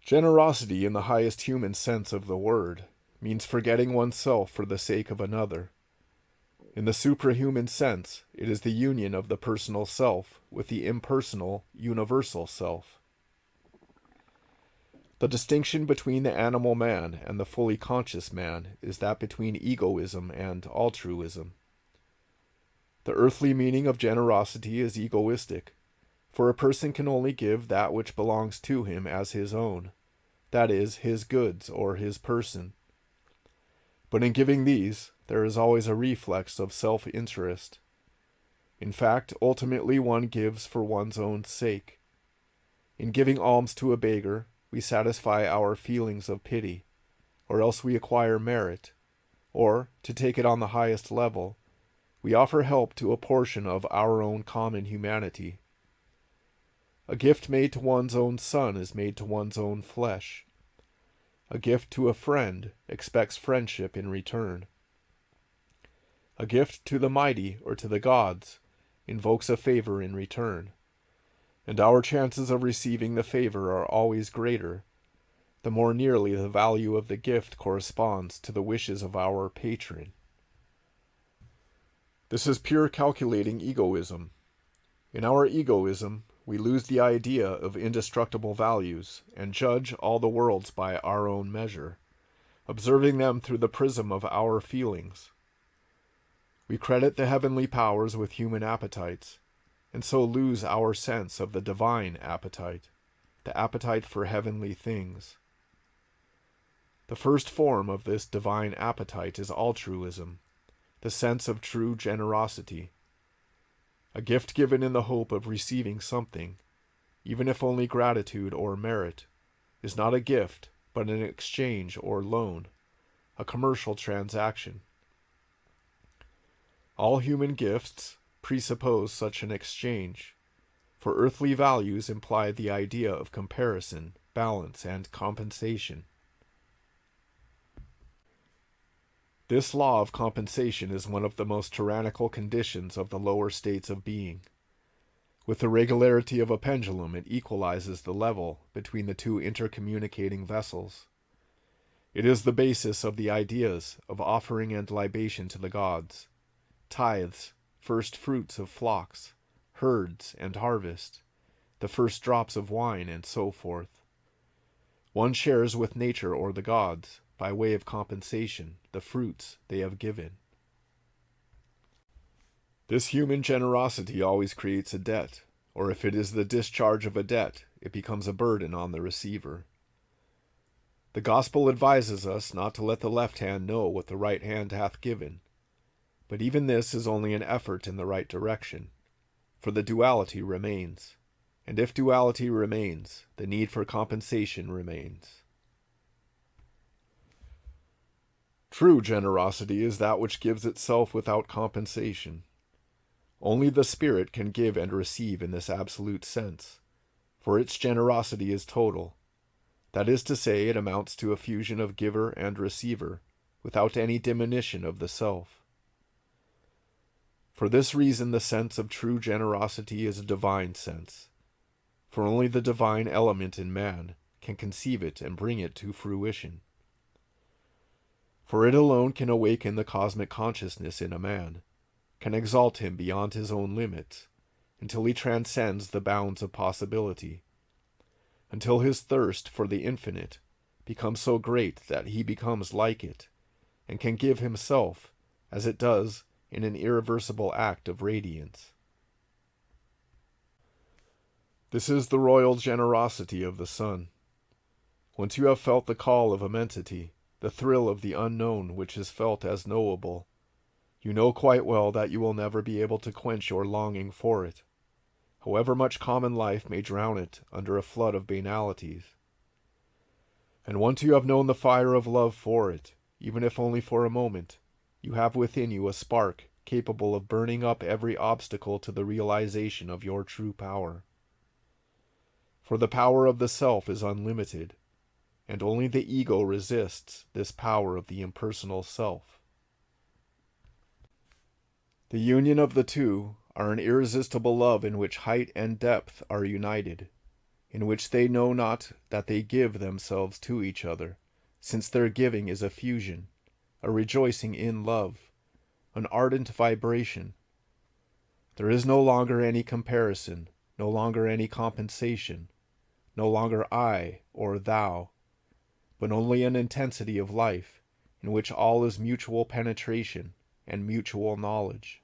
Generosity, in the highest human sense of the word, means forgetting oneself for the sake of another. In the suprahuman sense, it is the union of the personal self with the impersonal, universal self. The distinction between the animal man and the fully conscious man is that between egoism and altruism. The earthly meaning of generosity is egoistic, for a person can only give that which belongs to him as his own, that is, his goods or his person. But in giving these, there is always a reflex of self-interest. In fact, ultimately one gives for one's own sake. In giving alms to a beggar, we satisfy our feelings of pity, or else we acquire merit, or, to take it on the highest level, we offer help to a portion of our own common humanity. A gift made to one's own son is made to one's own flesh. A gift to a friend expects friendship in return. A gift to the mighty or to the gods invokes a favor in return, and our chances of receiving the favor are always greater, the more nearly the value of the gift corresponds to the wishes of our patron. This is pure calculating egoism. In our egoism, we lose the idea of indestructible values and judge all the worlds by our own measure, observing them through the prism of our feelings. We credit the heavenly powers with human appetites, and so lose our sense of the divine appetite, the appetite for heavenly things. The first form of this divine appetite is altruism, the sense of true generosity. A gift given in the hope of receiving something, even if only gratitude or merit, is not a gift, but an exchange or loan, a commercial transaction. All human gifts presuppose such an exchange, for earthly values imply the idea of comparison, balance, and compensation. This law of compensation is one of the most tyrannical conditions of the lower states of being. With the regularity of a pendulum, it equalizes the level between the two intercommunicating vessels. It is the basis of the ideas of offering and libation to the gods, tithes, first fruits of flocks, herds, and harvest, the first drops of wine, and so forth. One shares with nature or the gods, by way of compensation, the fruits they have given. This human generosity always creates a debt, or if it is the discharge of a debt, it becomes a burden on the receiver. The gospel advises us not to let the left hand know what the right hand hath given, but even this is only an effort in the right direction, for the duality remains, and if duality remains, the need for compensation remains. True generosity is that which gives itself without compensation. Only the Spirit can give and receive in this absolute sense, for its generosity is total. That is to say, it amounts to a fusion of giver and receiver, without any diminution of the self. For this reason, the sense of true generosity is a divine sense, for only the divine element in man can conceive it and bring it to fruition. For it alone can awaken the cosmic consciousness in a man, can exalt him beyond his own limits, until he transcends the bounds of possibility, until his thirst for the infinite becomes so great that he becomes like it, and can give himself, as it does, in an irreversible act of radiance. This is the royal generosity of the sun. Once you have felt the call of immensity, the thrill of the unknown which is felt as knowable, you know quite well that you will never be able to quench your longing for it, however much common life may drown it under a flood of banalities. And once you have known the fire of love for it, even if only for a moment, you have within you a spark capable of burning up every obstacle to the realization of your true power. For the power of the self is unlimited, and only the ego resists this power of the impersonal self. The union of the two are an irresistible love in which height and depth are united, in which they know not that they give themselves to each other, since their giving is a fusion, a rejoicing in love, an ardent vibration. There is no longer any comparison, no longer any compensation, no longer I or thou, but only an intensity of life, in which all is mutual penetration and mutual knowledge.